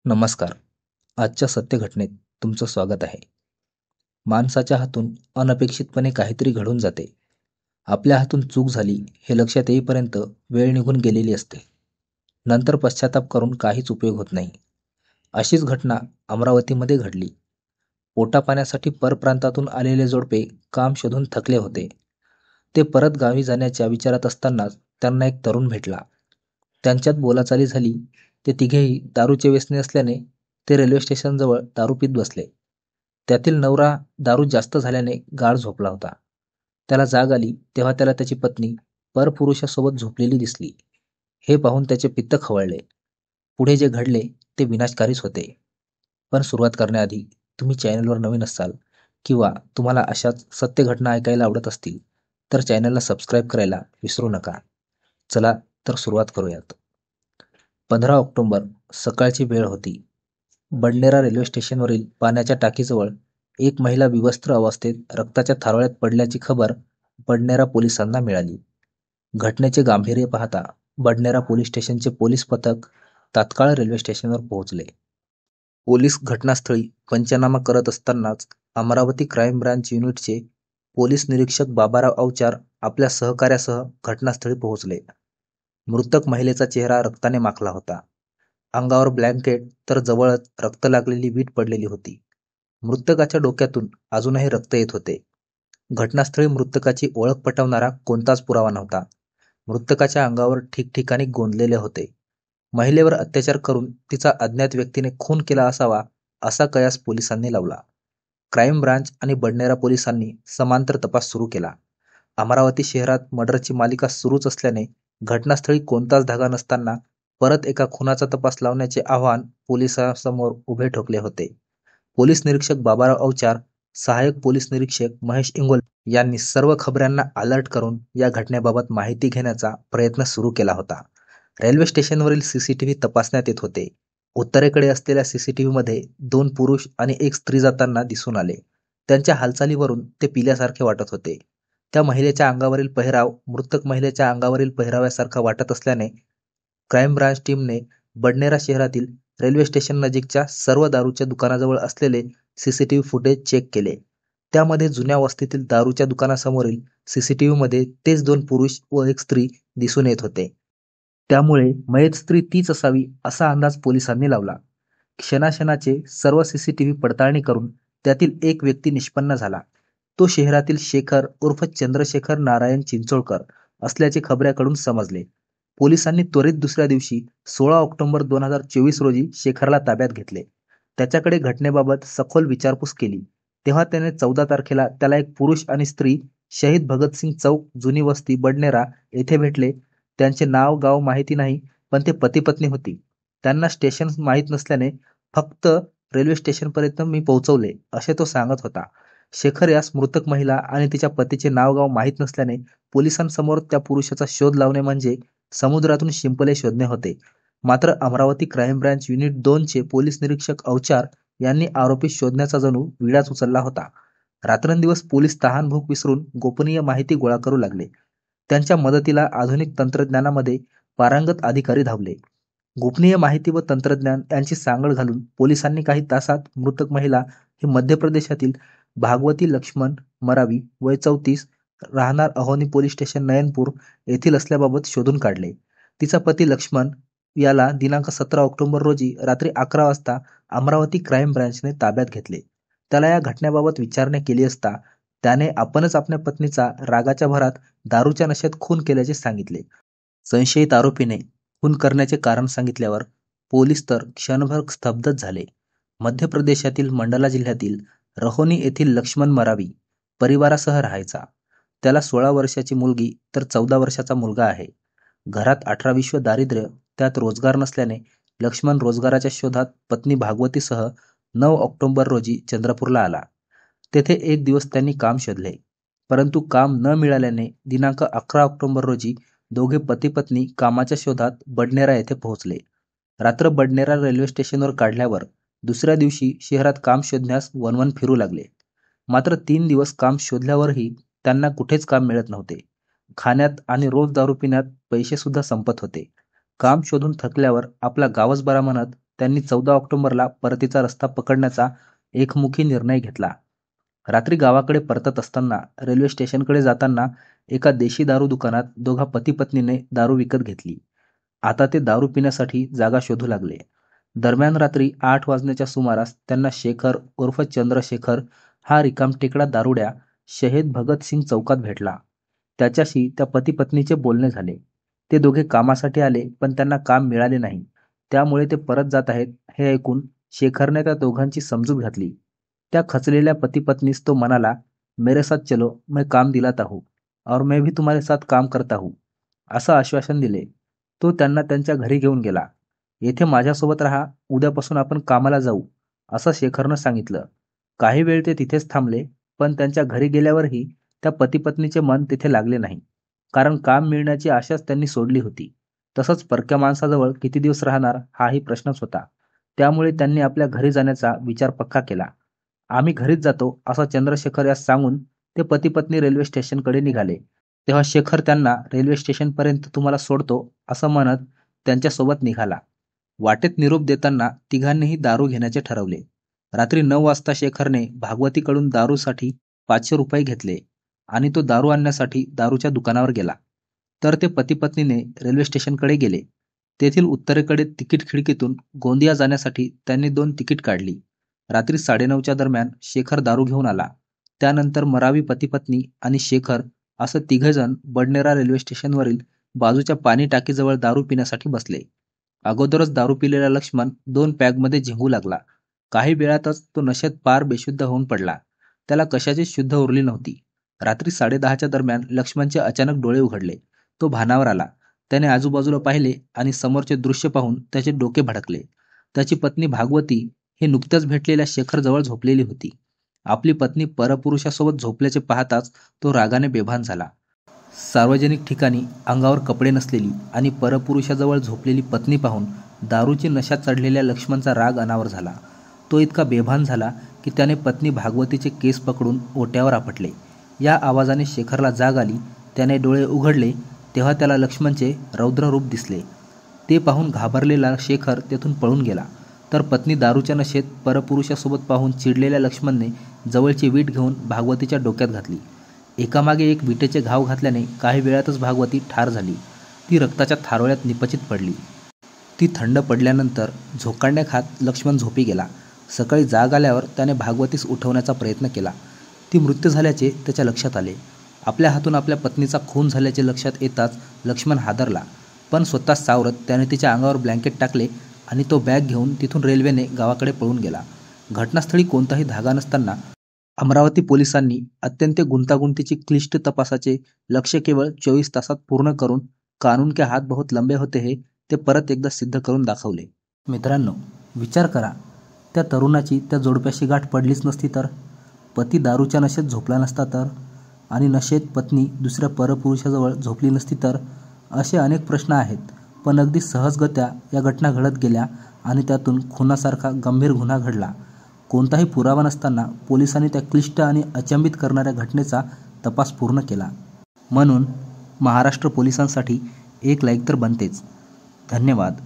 नमस्कार. आजच्या सत्य घटनेत तुमचं स्वागत आहे. माणसाच्या हातून अनपेक्षितपणे काहीतरी घडून जाते. आपल्या हातून चूक झाली हे लक्षात येईपर्यंत वेळ निघून गेलेली असते. नंतर पश्चाताप करून काहीच उपयोग होत नाही. अशीच घटना अमरावतीमध्ये घडली. पोटापाण्यासाठी परप्रांतातून आलेले जोडपे काम शोधून थकले होते. ते परत गावी जाण्याच्या विचारात असतानाच त्यांना एक तरुण भेटला. त्यांच्यात बोलाचाली झाली. ते तिघेही दारूचे व्यसनी असल्याने ते रेल्वे स्टेशनजवळ दारू पीत बसले. त्यातील नवरा दारू जास्त झाल्याने गाढ झोपला होता. त्याला जाग आली तेव्हा त्याला त्याची पत्नी परपुरुषासोबत झोपलेली दिसली. हे पाहून त्याचे पित्त खवळले. पुढे जे घडले ते विनाशकारीच होते. पण सुरुवात करण्याआधी तुम्ही चॅनलवर नवीन असाल किंवा तुम्हाला अशाच सत्य घटना ऐकायला आवडत असतील तर चॅनलला सबस्क्राईब करायला विसरू नका. चला तर सुरुवात करूयात. 15 ऑक्टोबर सकाळची वेळ होती. बडनेरा रेल्वे स्टेशनवरील पाण्याच्या टाकीजवळ एक महिला विवस्त्र अवस्थेत रक्ताच्या थारोळ्यात पडल्याची खबर बडनेरा पोलिसांना मिळाली. घटनेचे गांभीर्य पाहता बडनेरा पोलीस स्टेशनचे पोलीस पथक तात्काळ रेल्वे स्टेशनवर पोहोचले. पोलीस घटनास्थळी पंचनामा करत असतानाच अमरावती क्राईम ब्रांच युनिटचे पोलीस निरीक्षक बाबाराव अवचार आपल्या सहकाऱ्यासह घटनास्थळी पोहोचले. मृतक महिलेचा चेहरा रक्ताने माखला होता. अंगावर ब्लँकेट तर जवळच रक्त लागलेली वीट पडलेली होती. मृतकाच्या डोक्यातून अजूनही रक्त येत होते. घटनास्थळी मृतकाची ओळख पटवणारा कोणताच पुरावा नव्हता. मृतकाच्या अंगावर ठिकठिकाणी गोंदलेले होते. महिलेवर अत्याचार करून तिचा अज्ञात व्यक्तीने खून केला असावा असा कयास पोलिसांनी लावला. क्राईम ब्रांच आणि बडनेरा पोलिसांनी समांतर तपास सुरू केला. अमरावती शहरात मर्डरची मालिका सुरूच असल्याने घटनास्थळी कोणताच धागा नसताना परत एका खुनाचा तपास लावण्याचे आव्हान पोलिसांसमोर उभे ठोकले होते. पोलीस निरीक्षक बाबाराव अवचार, सहाय्यक पोलीस निरीक्षक महेश इंगोल यांनी सर्व खबऱ्यांना अलर्ट करून या घटनेबाबत माहिती घेण्याचा प्रयत्न सुरू केला होता. रेल्वे स्टेशनवरील सीसीटीव्ही तपासण्यात येत होते. उत्तरेकडे असलेल्या सीसीटीव्हीमध्ये 2 पुरुष आणि 1 स्त्री जाताना दिसून आले. त्यांच्या हालचालीवरून ते पिल्यासारखे वाटत होते. त्या महिलेच्या अंगावरील पेहराव मृतक महिलेच्या अंगावरील पेहराव्यासारखा वाटत असल्याने क्राईम ब्रांच टीमने बडनेरा शहरातील रेल्वे स्टेशन नजीकच्या सर्व दारूच्या दुकानाजवळ असलेले सीसीटीव्ही फुटेज चेक केले. त्यामध्ये जुन्या वस्तीतील दारूच्या दुकानासमोरील सीसीटीव्हीमध्ये तेच 2 पुरुष व 1 स्त्री दिसून येत होते. त्यामुळे मयत स्त्री तीच असावी असा अंदाज पोलिसांनी लावला. क्षणाक्षणाचे सर्व सीसीटीव्ही पडताळणी करून त्यातील एक व्यक्ती निष्पन्न झाला. तो शहरातील शेखर उर्फ चंद्रशेखर नारायण चिंचोळकर असल्याचे खबऱ्याकडून समजले. पोलिसांनी त्वरित दुसऱ्या दिवशी 16 ऑक्टोबर 2024 रोजी शेखरला ताब्यात घेतले. त्याच्याकडे घटनेबाबत सखोल विचारपूस केली तेव्हा त्याने 14 तारखेला त्याला एक पुरुष आणि स्त्री शहीद भगतसिंग चौक, जुनी वस्ती, बडनेरा येथे भेटले. त्यांचे नाव गाव माहिती नाही, पण ते पती पत्नी होती. त्यांना स्टेशन माहीत नसल्याने फक्त रेल्वे स्टेशनपर्यंत मी पोहोचवले असे तो सांगत होता. शेखर यास मृतक महिला आणि तिच्या पतीचे नाव गाव माहीत नसल्याने पोलिसांसमोर त्या पुरुषाचा शोध लावणे म्हणजे समुद्रातून शिंपले शोधणे होते. मात्र अमरावती क्राईम ब्रांच युनिट 2 चे पोलीस निरीक्षक अवचार यांनी आरोपी शोधण्याचा जणू विडाच उचलला होता. रात्रंदिवस पोलीस तहानभूक विसरून गोपनीय माहिती गोळा करू लागले. त्यांच्या मदतीला आधुनिक तंत्रज्ञानामध्ये पारंगत अधिकारी धावले. गोपनीय माहिती व तंत्रज्ञान यांची सांगड घालून पोलिसांनी काही तासात मृतक महिला ही मध्य प्रदेशातील भागवती लक्ष्मण मरावी, वय 34, राहणार अहोनी पोलीस स्टेशन नयनपूर येथील असल्याबाबत शोधून काढले. तिचा पती लक्ष्मण याला दिनांक 17 ऑक्टोबर रोजी रात्री 11 वाजता अमरावती क्राईम ब्रांचने ताब्यात घेतले. त्याला या घटनेबाबत विचारणा केली असता त्याने आपणच आपल्या पत्नीचा रागाच्या भरात दारूच्या नशेत खून केल्याचे सांगितले. संशयित आरोपीने खून करण्याचे कारण सांगितल्यावर पोलीस तर क्षणभर स्तब्धच झाले. मध्य प्रदेशातील मंडला जिल्ह्यातील रहोनी येथील लक्ष्मण मरावी परिवारासह राहायचा. त्याला 16 वर्षाची मुलगी तर 14 वर्षाचा मुलगा आहे. घरात 18-20 दारिद्र्य, त्यात रोजगार नसल्याने लक्ष्मण रोजगाराच्या शोधात पत्नी भागवतीसह 9 ऑक्टोबर रोजी चंद्रपूरला आला. तेथे एक दिवस त्यांनी काम शोधले, परंतु काम न मिळाल्याने दिनांक 11 ऑक्टोबर रोजी दोघे पती पत्नी कामाच्या शोधात बडनेरा येथे पोहोचले. रात्र बडनेरा रेल्वे स्टेशनवर काढल्यावर दुसऱ्या दिवशी शहरात काम शोधण्यास वणवण फिरू लागले. मात्र 3 दिवस काम शोधल्यावरही त्यांना कुठेच काम मिळत नव्हते. खाण्यात आणि रोज दारू पिण्यात पैसे सुद्धा संपत होते. काम शोधून थकल्यावर आपला गावच बरा म्हणत त्यांनी 14 ऑक्टोबरला परतीचा रस्ता पकडण्याचा एकमुखी निर्णय घेतला. रात्री गावाकडे परतत असताना रेल्वे स्टेशनकडे जाताना एका देशी दारू दुकानात दोघा पती-पत्नीने दारू विकत घेतली. आता ते दारू पिण्यासाठी जागा शोधू लागले. दरम्यान रात्री 8 वाजण्याच्या सुमारास त्यांना शेखर उर्फ चंद्रशेखर हा रिकामटेकडा दारुड्या शहीद भगतसिंग चौकात भेटला. त्याच्याशी त्या पती-पत्नीचे बोलणे झाले. ते दोघे कामासाठी आले, पण त्यांना काम मिळाले नाही. त्यामुळे ते परत जात आहेत हे ऐकून शेखरने त्या दोघांची समजूत घातली. त्या खचलेल्या पती-पत्नीस तो म्हणाला, मेरे साथ चलो, मैं काम दिलाता हूँ और मैं भी तुम्हारे साथ काम करता हूँ, असं आश्वासन दिले. तो त्यांना त्यांच्या घरी घेऊन गेला. येथे माझ्यासोबत राहा, उद्यापासून आपण कामाला जाऊ, असं शेखरनं सांगितलं. काही वेळ ते तिथेच थांबले, पण त्यांच्या घरी गेल्यावरही त्या पती-पत्नीचे मन तिथे लागले नाही. कारण काम मिळण्याची आशाच त्यांनी सोडली होती. तसंच परक्या माणसाजवळ किती दिवस राहणार हाही प्रश्नच होता. त्यामुळे त्यांनी आपल्या घरी जाण्याचा विचार पक्का केला. आम्ही घरीच जातो, असं चंद्रशेखर यास सांगून ते पती-पत्नी रेल्वे स्टेशनकडे निघाले. तेव्हा शेखर त्यांना रेल्वे स्टेशनपर्यंत तुम्हाला सोडतो असं म्हणत त्यांच्यासोबत निघाला. वाटेत निरोप देताना तिघांनीही दारू घेण्याचे ठरवले. रात्री 9 वाजता शेखरने भागवतीकडून दारूसाठी 500 रुपये घेतले आणि तो दारू आणण्यासाठी दारूच्या दुकानावर गेला. तर ते पती-पत्नीने रेल्वे स्टेशनकडे गेले. तेथील उत्तरेकडे तिकीट खिडकीतून गोंदिया जाण्यासाठी त्यांनी 2 तिकीट काढली. रात्री 9:30च्या दरम्यान शेखर दारू घेऊन आला. त्यानंतर मरावी पती-पत्नी आणि शेखर असं तिघेजण बडनेरा रेल्वे स्टेशनवरील बाजूच्या पाणी टाकीजवळ दारू पिण्यासाठी बसले. अगोदरच दारू पिलेला लक्ष्मण 2 पॅगमध्ये झिंगू लागला. काही वेळातच तो नशेत पार बेशुद्ध होऊन पडला. त्याला कशाचीच शुद्ध उरली नव्हती. रात्री 10:30च्या दरम्यान लक्ष्मणचे अचानक डोळे उघडले. तो भानावर आला. त्याने आजूबाजूला पाहिले आणि समोरचे दृश्य पाहून त्याचे डोके भडकले. त्याची पत्नी भागवती ही नुकत्याच भेटलेल्या शेखरजवळ झोपलेली होती. आपली पत्नी परपुरुषासोबत झोपल्याचे पाहताच तो रागाने बेभान झाला. सार्वजनिक ठिकाणी अंगावर कपडे नसलेली आणि परपुरुषाजवळ झोपलेली पत्नी पाहून दारूची नशा चढलेल्या लक्ष्मणचा राग अनावर झाला. तो इतका बेभान झाला की त्याने पत्नी भागवतीचे केस पकडून ओट्यावर आपटले. या आवाजाने शेखरला जाग आली. त्याने डोळे उघडले तेव्हा त्याला लक्ष्मणचे रौद्र रूप दिसले. ते पाहून घाबरलेला शेखर तेथून पळून गेला. तर पत्नी दारूच्या नशेत परपुरुषासोबत पाहून चिडलेल्या लक्ष्मणने जवळची वीट घेऊन भागवतीच्या डोक्यात घातली. एकामागे एक विटेचे घाव घातल्याने काही वेळातच भागवती ठार झाली. ती रक्ताच्या थारोळ्यात निपचित पडली. ती थंड पडल्यानंतर झोकांड्या खात लक्ष्मण झोपी गेला. सकाळी जाग आल्यावर त्याने भागवतीस उठवण्याचा प्रयत्न केला. ती मृत्यू झाल्याचे त्याच्या लक्षात आले. आपल्या हातून आपल्या पत्नीचा खून झाल्याचे लक्षात येताच लक्ष्मण हादरला. पण स्वतः सावरत त्याने तिच्या अंगावर ब्लँकेट टाकले आणि तो बॅग घेऊन तिथून रेल्वेने गावाकडे पळून गेला. घटनास्थळी कोणताही धागा नसताना अमरावती पोलिसांनी अत्यंत गुंतागुंतीची क्लिष्ट तपासाचे लक्ष्य केवळ 24 तासात पूर्ण करून कानून के हात बहुत लंबे होते हे ते परत एकदा सिद्ध करून दाखवले. मित्रांनो, विचार करा, त्या तरुणाची त्या जोडप्याशी गाठ पडलीच नसती तर, पती दारूच्या नशेत झोपला नसता तर, आणि नशेत पत्नी दुसऱ्या परपुरुषाजवळ झोपली नसती तर, असे अनेक प्रश्न आहेत. पण अगदी सहजगत्या या घटना घडत गेल्या आणि त्यातून खुनासारखा गंभीर गुन्हा घडला. कोणताही पुरावा नसताना पोलिसांनी त्या क्लिष्ट आणि अचंबित करणाऱ्या घटनेचा तपास पूर्ण केला. म्हणून महाराष्ट्र पोलिसांसाठी एक लाईक तर बनतेच. धन्यवाद.